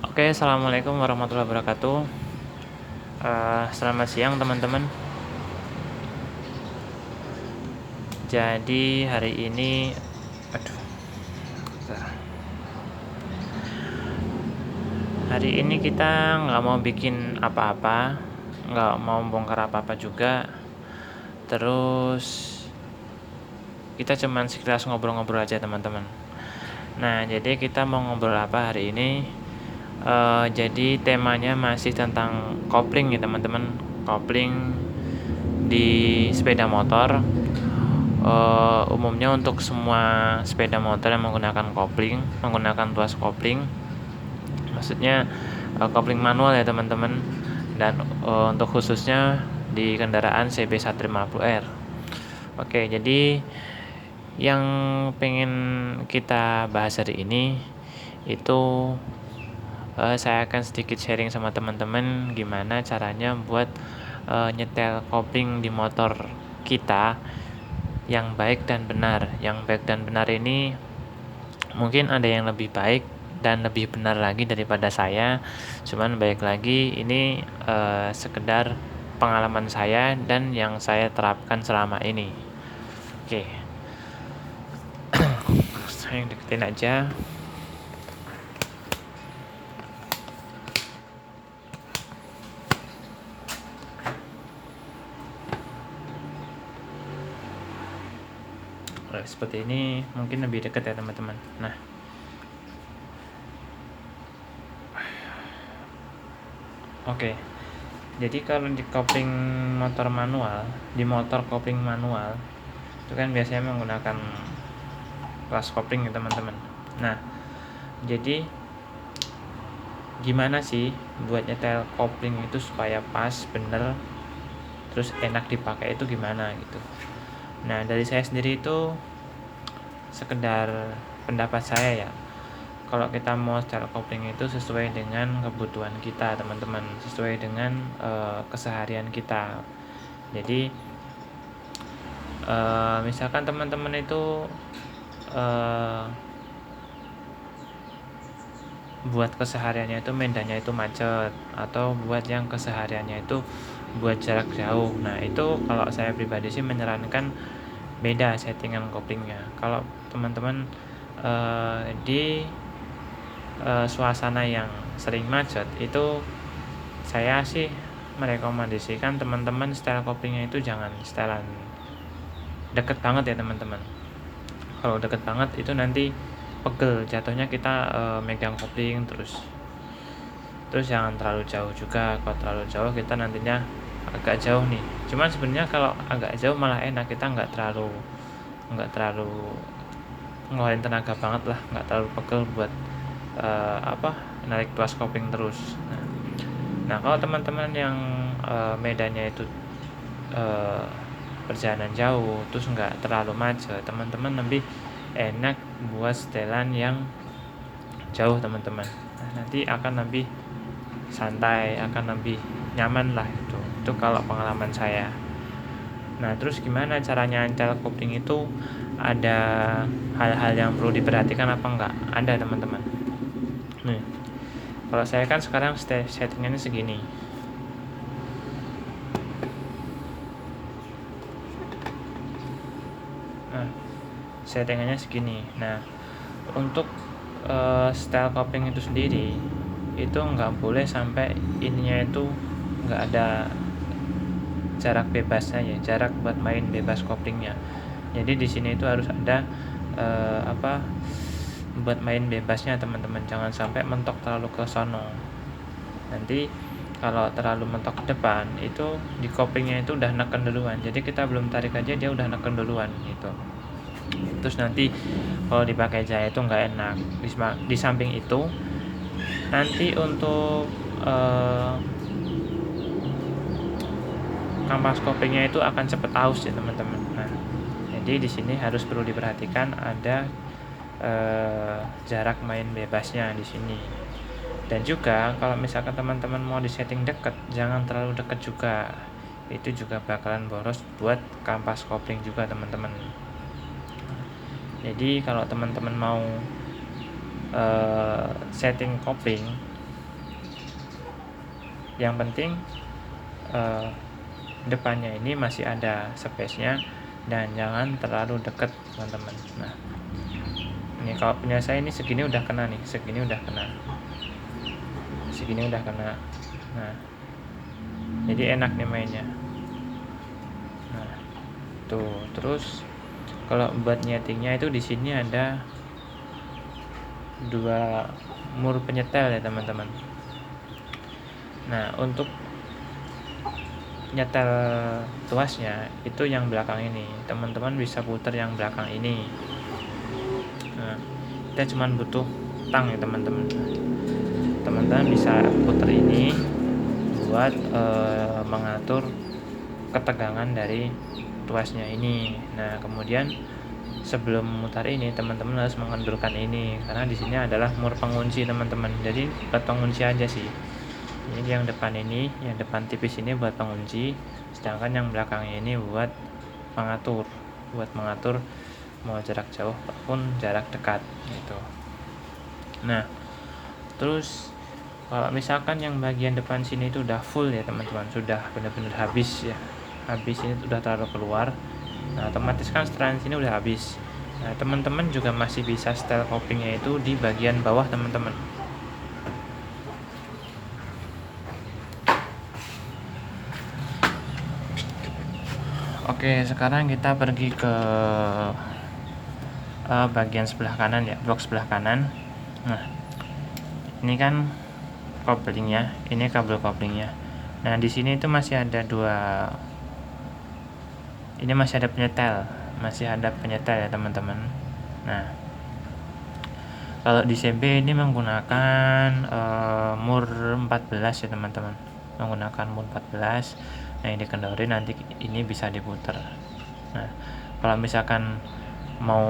Oke, assalamualaikum warahmatullahi wabarakatuh. Selamat siang teman-teman. Jadi hari ini, hari ini kita nggak mau bikin apa-apa, nggak mau bongkar apa-apa juga. Terus kita cuman sekilas ngobrol-ngobrol aja teman-teman. Nah, jadi kita mau ngobrol apa hari ini? Jadi temanya masih tentang kopling ya teman-teman. Kopling di sepeda motor. Umumnya untuk semua sepeda motor yang menggunakan kopling, menggunakan tuas kopling, maksudnya kopling manual ya teman-teman, dan untuk khususnya di kendaraan CB150R. Oke, jadi yang pengen kita bahas hari ini itu saya akan sedikit sharing sama teman-teman gimana caranya buat nyetel kopling di motor kita yang baik dan benar. Yang baik dan benar ini mungkin ada yang lebih baik dan lebih benar lagi daripada saya. Cuman baik lagi ini sekedar pengalaman saya dan yang saya terapkan selama ini. Oke. Saya deketin aja. Seperti ini mungkin lebih dekat ya teman-teman. Nah, oke. Jadi kalau di kopling motor manual, di motor kopling manual itu kan biasanya menggunakan kelas kopling ya teman-teman. Nah, jadi gimana sih buat nyetel kopling itu supaya pas, bener, terus enak dipakai itu gimana gitu. Nah, dari saya sendiri itu sekedar pendapat saya ya. Kalau kita mau setel kopling itu sesuai dengan kebutuhan kita, teman-teman, sesuai dengan keseharian kita. Jadi misalkan teman-teman itu buat kesehariannya itu medannya itu macet, atau buat yang kesehariannya itu buat jarak jauh. Nah, itu kalau saya pribadi sih menyarankan beda settingan koplingnya. Kalau teman-teman di suasana yang sering macet, itu saya sih merekomendasikan teman-teman setel koplingnya itu jangan setelan deket banget ya teman-teman. Kalau deket banget itu nanti pegel, jatuhnya kita megang kopling terus jangan terlalu jauh juga. Kalau terlalu jauh kita nantinya agak jauh nih. Cuman sebenarnya kalau agak jauh malah enak, kita nggak terlalu ngeluarin tenaga banget lah, nggak terlalu pegel buat narik tuas kopling terus. Nah kalau teman-teman yang medannya itu perjalanan jauh terus nggak terlalu macet, teman-teman lebih enak buat setelan yang jauh teman-teman. Nah, nanti akan lebih santai, akan lebih nyaman lah itu kalau pengalaman saya. Nah, terus gimana caranya nyetel kopling itu? Ada hal-hal yang perlu diperhatikan apa enggak? Ada teman-teman. Nih, kalau saya kan sekarang settingannya segini. Nah, settingannya segini. Nah, untuk style kopling itu sendiri itu nggak boleh sampai ininya itu nggak ada jarak bebasnya ya, jarak buat main bebas koplingnya. Jadi di sini itu harus ada buat main bebasnya teman-teman, jangan sampai mentok terlalu ke sono. Nanti kalau terlalu mentok ke depan itu di koplingnya itu udah neken duluan, jadi kita belum tarik aja dia udah neken duluan gitu. Terus nanti kalau dipakai jaya itu nggak enak. Di samping itu nanti untuk kampas koplingnya itu akan cepet aus ya teman-teman. Nah, jadi di sini harus perlu diperhatikan ada jarak main bebasnya di sini. Dan juga kalau misalkan teman-teman mau di setting deket, jangan terlalu deket juga. Itu juga bakalan boros buat kampas kopling juga teman-teman. Jadi kalau teman-teman mau setting kopling, yang penting depannya ini masih ada space-nya dan jangan terlalu dekat teman-teman. Nah, ini kalau punya saya ini segini udah kena nih, segini udah kena. Nah, jadi enak nih mainnya. Nah, tuh. Terus kalau buat nyetingnya itu di sini ada 2 mur penyetel ya teman-teman. Nah, untuk nyetel tuasnya itu yang belakang ini, teman-teman bisa putar yang belakang ini. Nah, kita cuman butuh tang ya teman-teman. Teman-teman bisa putar ini buat mengatur ketegangan dari tuasnya ini. Nah, kemudian sebelum memutar ini teman-teman harus mengendurkan ini karena di sini adalah mur pengunci teman-teman. Jadi buat pengunci aja sih. Ini yang depan ini, yang depan tipis ini buat pengunci, sedangkan yang belakangnya ini buat mengatur mau jarak jauh maupun jarak dekat gitu. Nah, terus kalau misalkan yang bagian depan sini itu udah full ya teman-teman, sudah benar-benar habis ya, habis ini udah taruh keluar, nah otomatis kan setelan sini udah habis. Nah, teman-teman juga masih bisa setel koplingnya itu di bagian bawah teman-teman. Oke, sekarang kita pergi ke bagian sebelah kanan ya, blok sebelah kanan. Nah, ini kan koplingnya, ini kabel koplingnya. Nah, di sini itu masih ada ini masih ada penyetel ya teman-teman. Nah, kalau di CB ini menggunakan mur 14 ya teman-teman, menggunakan mur 14. Nah, ini dikendorin, nanti ini bisa diputar. Nah, kalau misalkan mau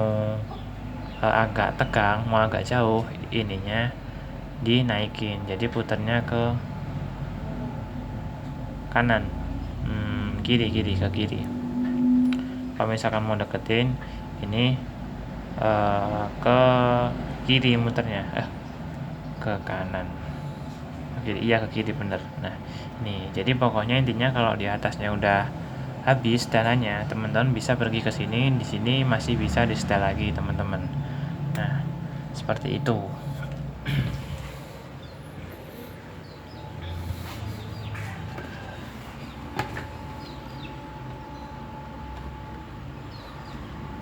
agak tegang, mau agak jauh, ininya dinaikin, jadi putarnya ke kanan, kiri ke kiri. Kalau misalkan mau deketin, ini ke kiri muternya, ke kanan, iya ke kiri bener. Nah, ini jadi pokoknya intinya kalau di atasnya udah habis setelannya, teman-teman bisa pergi ke sini, di sini masih bisa di setel lagi teman-teman. Nah, seperti itu.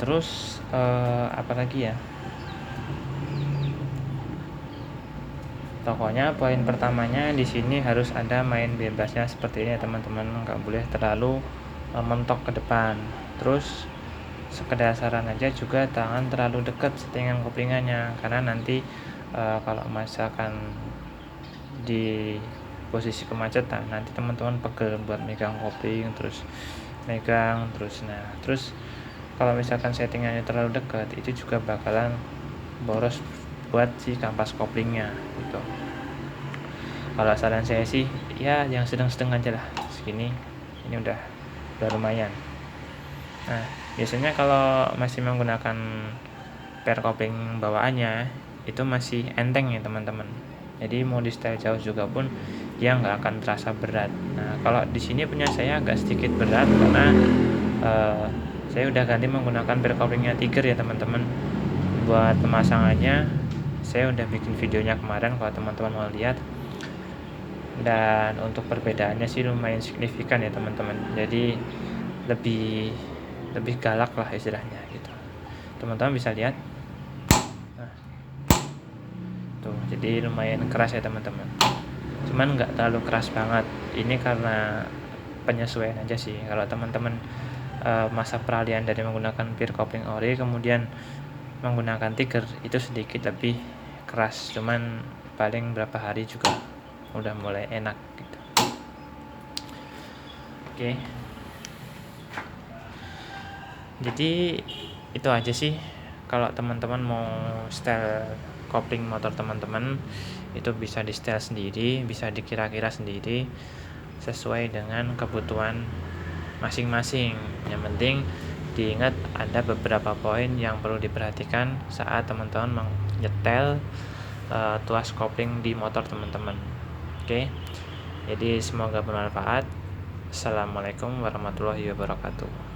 Terus apa lagi ya? Pokoknya poin pertamanya di sini harus ada main bebasnya seperti ini ya teman-teman, nggak boleh terlalu mentok ke depan. Terus sekedar saran aja juga jangan terlalu dekat settingan koplingannya, karena nanti kalau misalkan di posisi kemacetan nanti teman-teman pegel buat megang kopling, terus nah terus kalau misalkan settingannya terlalu dekat itu juga bakalan boros buat si kampas koplingnya gitu. Kalau saran saya sih ya yang sedang-sedang aja lah, segini ini udah lumayan. Nah, biasanya kalau masih menggunakan pair kopling bawaannya itu masih enteng ya teman-teman, jadi mau di setel jauh juga pun dia nggak akan terasa berat. Nah, kalau di sini punya saya agak sedikit berat karena saya udah ganti menggunakan pair koplingnya Tiger ya teman-teman. Buat pemasangannya saya udah bikin videonya kemarin kalau teman-teman mau lihat, dan untuk perbedaannya sih lumayan signifikan ya teman-teman, jadi lebih galak lah istilahnya gitu. Teman-teman bisa lihat, nah tuh, jadi lumayan keras ya teman-teman, cuman nggak terlalu keras banget. Ini karena penyesuaian aja sih. Kalau teman-teman masa peralihan dari menggunakan pair kopling ori kemudian menggunakan Tiger itu sedikit lebih keras, cuman paling berapa hari juga udah mulai enak gitu. Oke. Jadi itu aja sih, kalau teman-teman mau setel kopling motor teman-teman itu bisa di setel sendiri, bisa dikira-kira sendiri sesuai dengan kebutuhan masing-masing. Yang penting diingat ada beberapa poin yang perlu diperhatikan saat teman-teman menyetel tuas kopling di motor teman-teman. Oke. Jadi semoga bermanfaat. Assalamualaikum warahmatullahi wabarakatuh.